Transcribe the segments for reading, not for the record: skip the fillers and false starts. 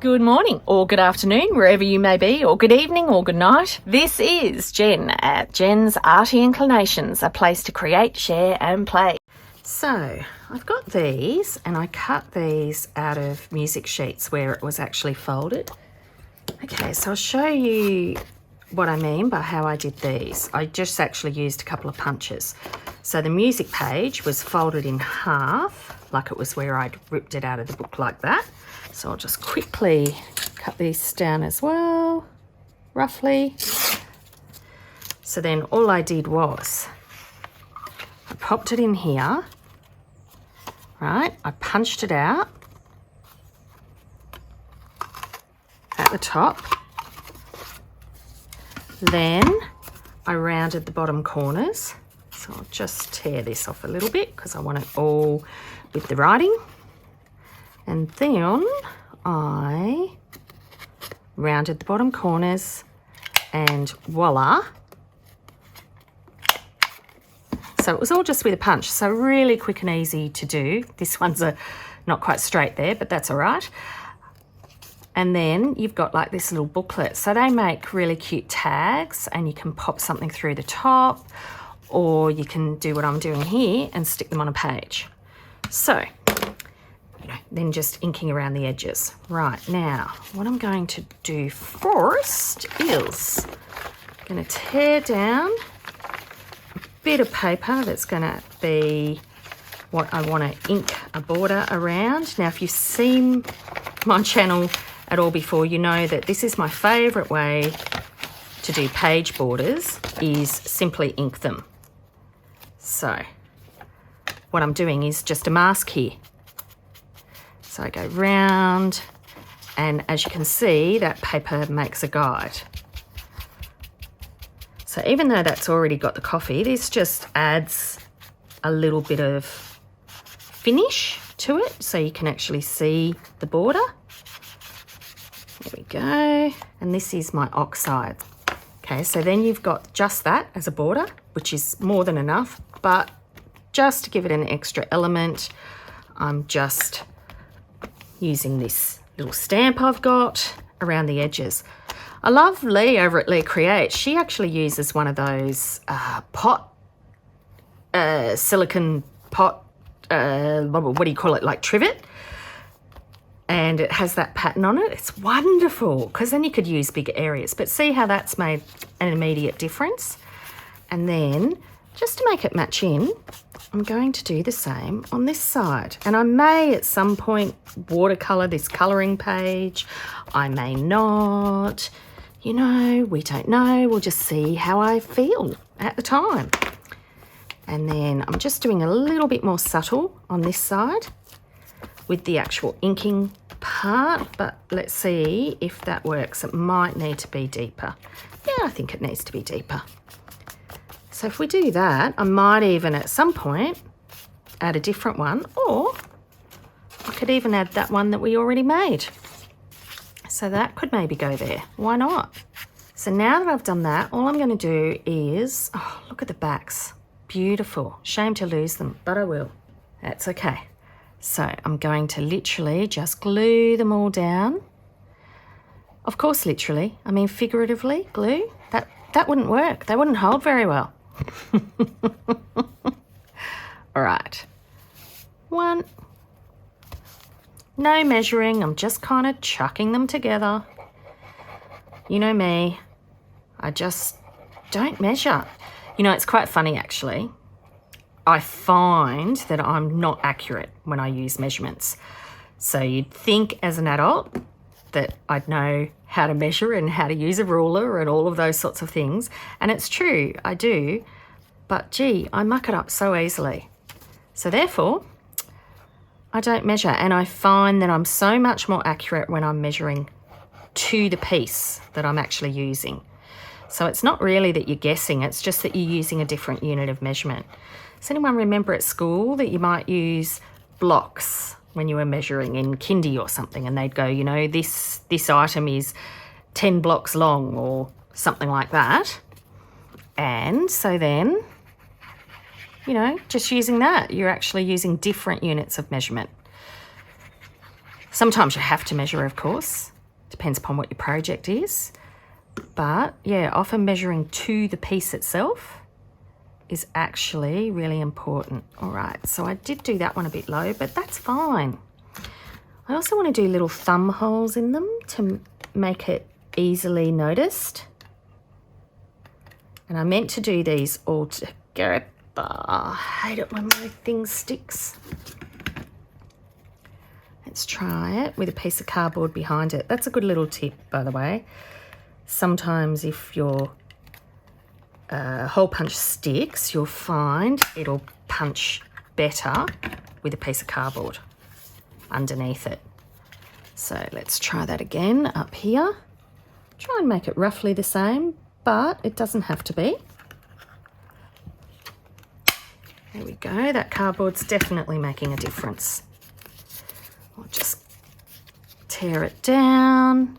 Good morning or good afternoon, wherever you may be, or good evening or good night. This is Jen at JensArtyInclinations, a place to create, share and play. So I've got these and I cut these out of music sheets where it was actually folded. Okay, so I'll show you what I mean by how I did these. I just actually used a couple of punches. So the music page was folded in half, like it was where I'd ripped it out of the book like that. So I'll just quickly cut these down as well, roughly. So then all I did was I popped it in here, right? I punched it out at the top. Then I rounded the bottom corners. So I'll just tear this off a little bit because I want it all with the writing. And then I rounded the bottom corners and voila. So it was all just with a punch. So really quick and easy to do. This one's not quite straight there, but that's all right. And then you've got like this little booklet. So they make really cute tags and you can pop something through the top, or you can do what I'm doing here and stick them on a page. So, then just inking around the edges. Right, now, what I'm going to do first is I'm going to tear down a bit of paper that's going to be what I want to ink a border around. Now, if you've seen my channel at all before, you know that this is my favourite way to do page borders, is simply ink them. So what I'm doing is just a mask here. So I go round, and as you can see, that paper makes a guide. So even though that's already got the coffee, this just adds a little bit of finish to it so you can actually see the border. There we go. And this is my oxide. Okay, so then you've got just that as a border, which is more than enough, but just to give it an extra element, I'm just using this little stamp I've got around the edges. I love Lee over at Lee Create. She actually uses one of those silicone pot, what do you call it, like trivet, and it has that pattern on it. It's wonderful because then you could use bigger areas, but see how that's made an immediate difference. And then just to make it match in, I'm going to do the same on this side. And I may at some point watercolour this colouring page. I may not. You know, we don't know. We'll just see how I feel at the time. And then I'm just doing a little bit more subtle on this side with the actual inking part. But let's see if that works. It might need to be deeper. Yeah, I think it needs to be deeper. So if we do that, I might even at some point add a different one, or I could even add that one that we already made. So that could maybe go there. Why not? So now that I've done that, all I'm going to do is, oh, look at the backs. Beautiful. Shame to lose them, but I will. That's okay. So I'm going to literally just glue them all down. Of course, literally. I mean, figuratively, glue. That wouldn't work. They wouldn't hold very well. All right. One. No measuring. I'm just kind of chucking them together. You know me. I just don't measure. You know, it's quite funny actually. I find that I'm not accurate when I use measurements. So you'd think as an adult that I'd know how to measure and how to use a ruler and all of those sorts of things. And it's true, I do. But gee, I muck it up so easily. So therefore, I don't measure. And I find that I'm so much more accurate when I'm measuring to the piece that I'm actually using. So it's not really that you're guessing, it's just that you're using a different unit of measurement. Does anyone remember at school that you might use blocks when you were measuring in kindy or something, and they'd go, you know, this item is 10 blocks long or something like that. And so then, you know, just using that, you're actually using different units of measurement. Sometimes you have to measure, of course. Depends upon what your project is. But yeah, often measuring to the piece itself is actually really important. All right, so I did do that one a bit low, but that's fine. I also want to do little thumb holes in them to make it easily noticed. And I meant to do these all together. I hate it when my thing sticks. Let's try it with a piece of cardboard behind it. That's a good little tip, by the way. Sometimes if your hole punch sticks, you'll find it'll punch better with a piece of cardboard underneath it. So let's try that again up here. Try and make it roughly the same, but it doesn't have to be. There we go. That cardboard's definitely making a difference. I'll just tear it down.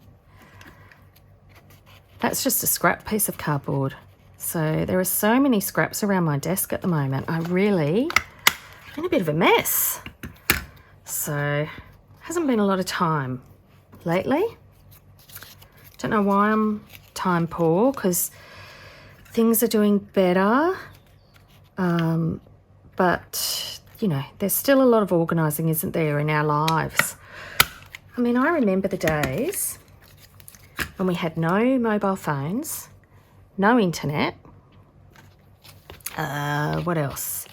That's just a scrap piece of cardboard. So there are so many scraps around my desk at the moment. I'm in a bit of a mess. So hasn't been a lot of time lately. Don't know why I'm time poor, because things are doing better. But, you know, there's still a lot of organising, isn't there, in our lives? I mean, I remember the days when we had no mobile phones, no internet, what else?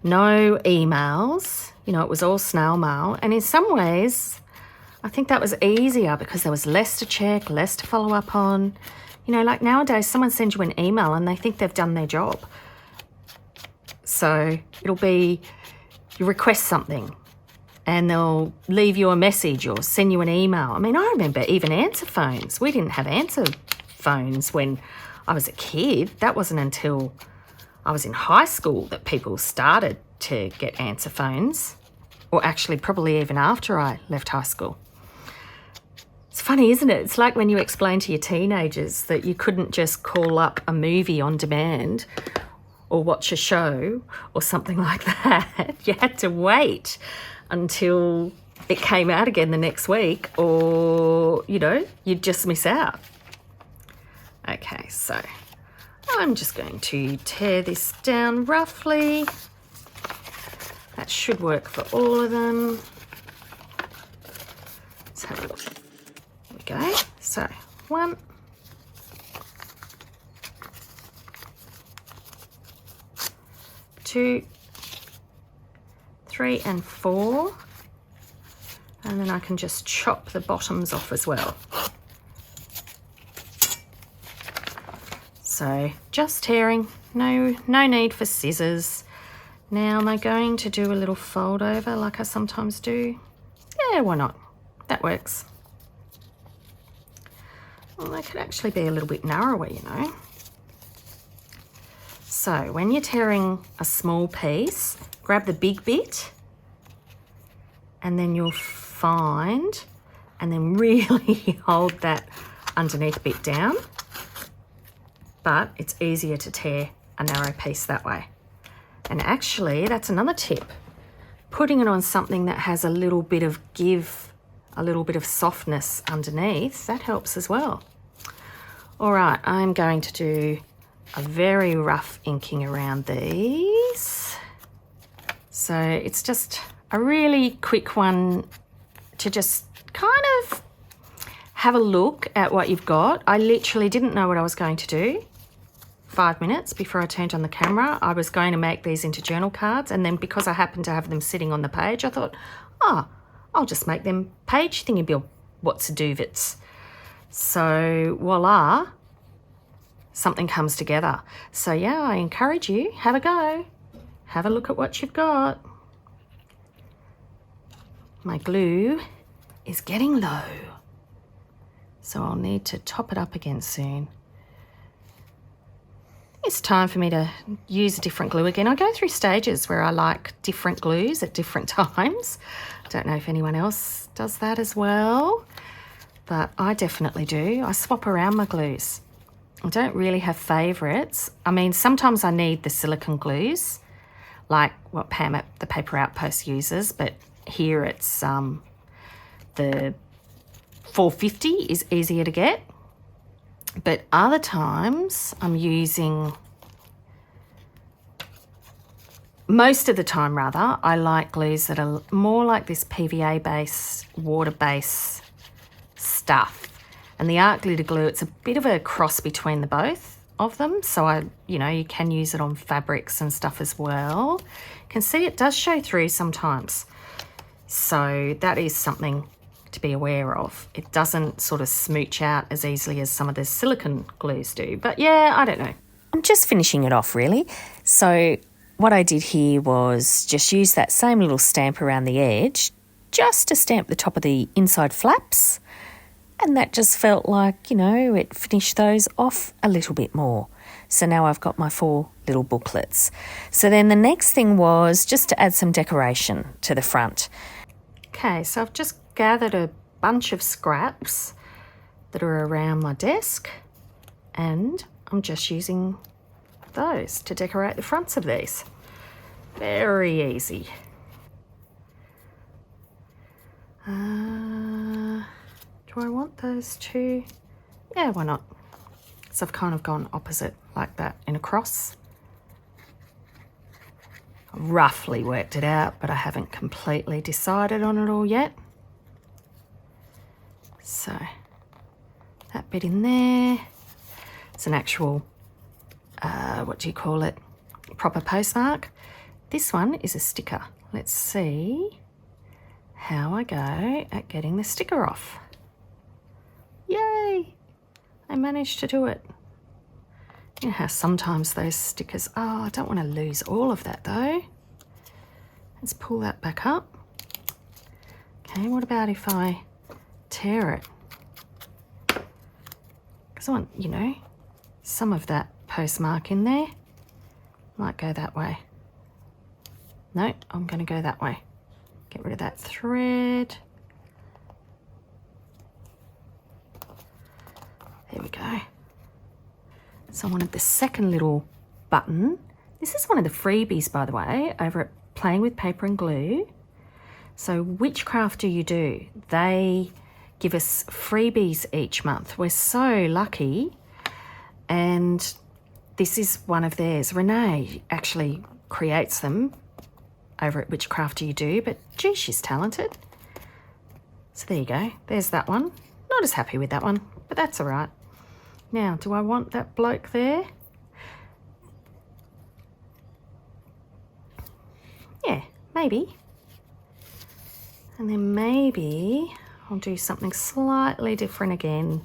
No emails, you know, it was all snail mail. And in some ways, I think that was easier because there was less to check, less to follow up on. You know, like nowadays, someone sends you an email and they think they've done their job. So it'll be, you request something and they'll leave you a message or send you an email. I mean, I remember even answer phones. We didn't have answer phones when I was a kid. That wasn't until I was in high school that people started to get answer phones, or actually probably even after I left high school. It's funny, isn't it? It's like when you explain to your teenagers that you couldn't just call up a movie on demand or watch a show or something like that. You had to wait until it came out again the next week, or, you know, you'd just miss out. Okay, so I'm just going to tear this down roughly. That should work for all of them. Let's have a look. There we go. So 1, 2, 3 and 4, and then I can just chop the bottoms off as well. So just tearing, no need for scissors. Now am I going to do a little fold over like I sometimes do? Yeah, why not? That works. Well, they could actually be a little bit narrower, you know. So when you're tearing a small piece, grab the big bit and then you'll find, and then really hold that underneath bit down. But it's easier to tear a narrow piece that way. And actually, that's another tip. Putting it on something that has a little bit of give, a little bit of softness underneath, that helps as well. All right, I'm going to do a very rough inking around these. So it's just a really quick one to just kind of have a look at what you've got. I literally didn't know what I was going to do 5 minutes before I turned on the camera. I was going to make these into journal cards, and then because I happened to have them sitting on the page, I thought, I'll just make them page thingy what's a duvets. So voila, something comes together. So yeah, I encourage you, have a go. Have a look at what you've got. My glue is getting low, so I'll need to top it up again soon. It's time for me to use a different glue again. I go through stages where I like different glues at different times. I don't know if anyone else does that as well, but I definitely do. I swap around my glues. I don't really have favourites. I mean, sometimes I need the silicone glues, like what Pam at the Paper Outpost uses, but here it's the 450 is easier to get. But other times I'm using, most of the time rather, I like glues that are more like this PVA base, water base stuff. And the art glitter glue, it's a bit of a cross between the both of them. So you can use it on fabrics and stuff as well. You can see it does show through sometimes. So that is something to be aware of. It doesn't sort of smooch out as easily as some of the silicone glues do. But yeah, I don't know. I'm just finishing it off really. So what I did here was just use that same little stamp around the edge just to stamp the top of the inside flaps. And that just felt like, it finished those off a little bit more. So now I've got my 4 little booklets. So then the next thing was just to add some decoration to the front. Okay, so I've just gathered a bunch of scraps that are around my desk, and I'm just using those to decorate the fronts of these. Very easy. Do I want those two? Yeah, why not? So I've kind of gone opposite like that in a cross. I roughly worked it out, but I haven't completely decided on it all yet. So that bit in there, it's an actual, what do you call it? Proper postmark. This one is a sticker. Let's see how I go at getting the sticker off. Yay! I managed to do it. You know how sometimes those stickers, I don't want to lose all of that though. Let's pull that back up. Okay, what about if I tear it? Because I want, some of that postmark in there. Might go that way. No, I'm going to go that way. Get rid of that thread. There we go. So I wanted the second little button. This is one of the freebies, by the way, over at Playing with Paper and Glue. So which craft do you do? They give us freebies each month. We're so lucky. And this is one of theirs. Renee actually creates them over at Which Craft Do You Do, but gee, she's talented. So there you go. There's that one. Not as happy with that one, but that's all right. Now, do I want that bloke there? Yeah, maybe. And then maybe I'll do something slightly different again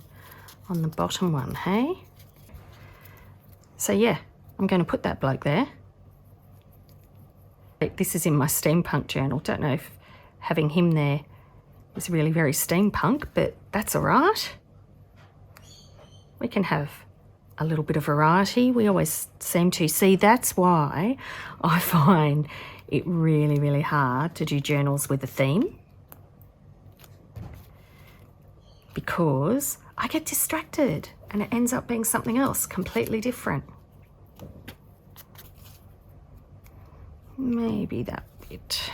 on the bottom one, hey? So yeah, I'm going to put that bloke there. This is in my steampunk journal. Don't know if having him there is really very steampunk, but that's all right. We can have a little bit of variety. We always seem to. See, that's why I find it really, really hard to do journals with a theme, because I get distracted and it ends up being something else completely different. Maybe that bit.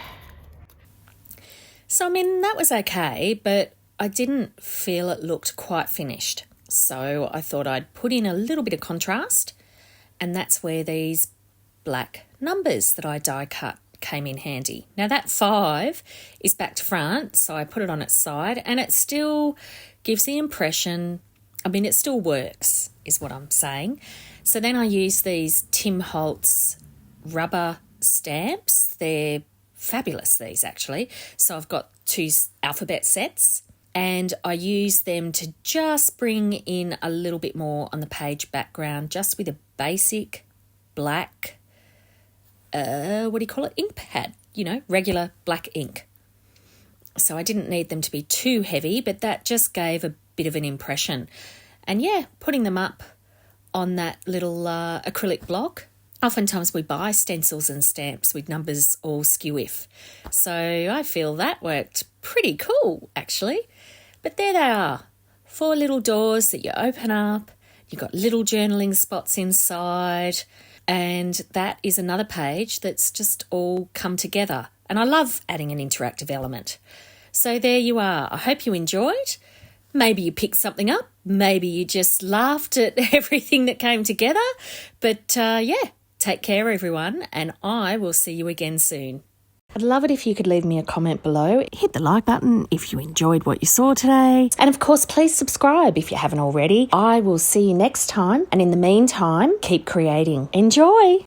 So, that was okay, but I didn't feel it looked quite finished. So I thought I'd put in a little bit of contrast, and that's where these black numbers that I die cut came in handy. Now that 5 is back to front, so I put it on its side, and it still gives the impression, it still works, is what I'm saying. So then I use these Tim Holtz rubber stamps. They're fabulous, these actually. So I've got 2 alphabet sets, and I use them to just bring in a little bit more on the page background, just with a basic black, ink pad, regular black ink. So I didn't need them to be too heavy, but that just gave a bit of an impression. And yeah, putting them up on that little acrylic block. Oftentimes we buy stencils and stamps with numbers all skew-if. So I feel that worked pretty cool, actually. But there they are, 4 little doors that you open up. You've got little journaling spots inside. And that is another page that's just all come together. And I love adding an interactive element. So there you are. I hope you enjoyed. Maybe you picked something up. Maybe you just laughed at everything that came together. But yeah, take care, everyone, and I will see you again soon. I'd love it if you could leave me a comment below. Hit the like button if you enjoyed what you saw today. And of course, please subscribe if you haven't already. I will see you next time. And in the meantime, keep creating. Enjoy!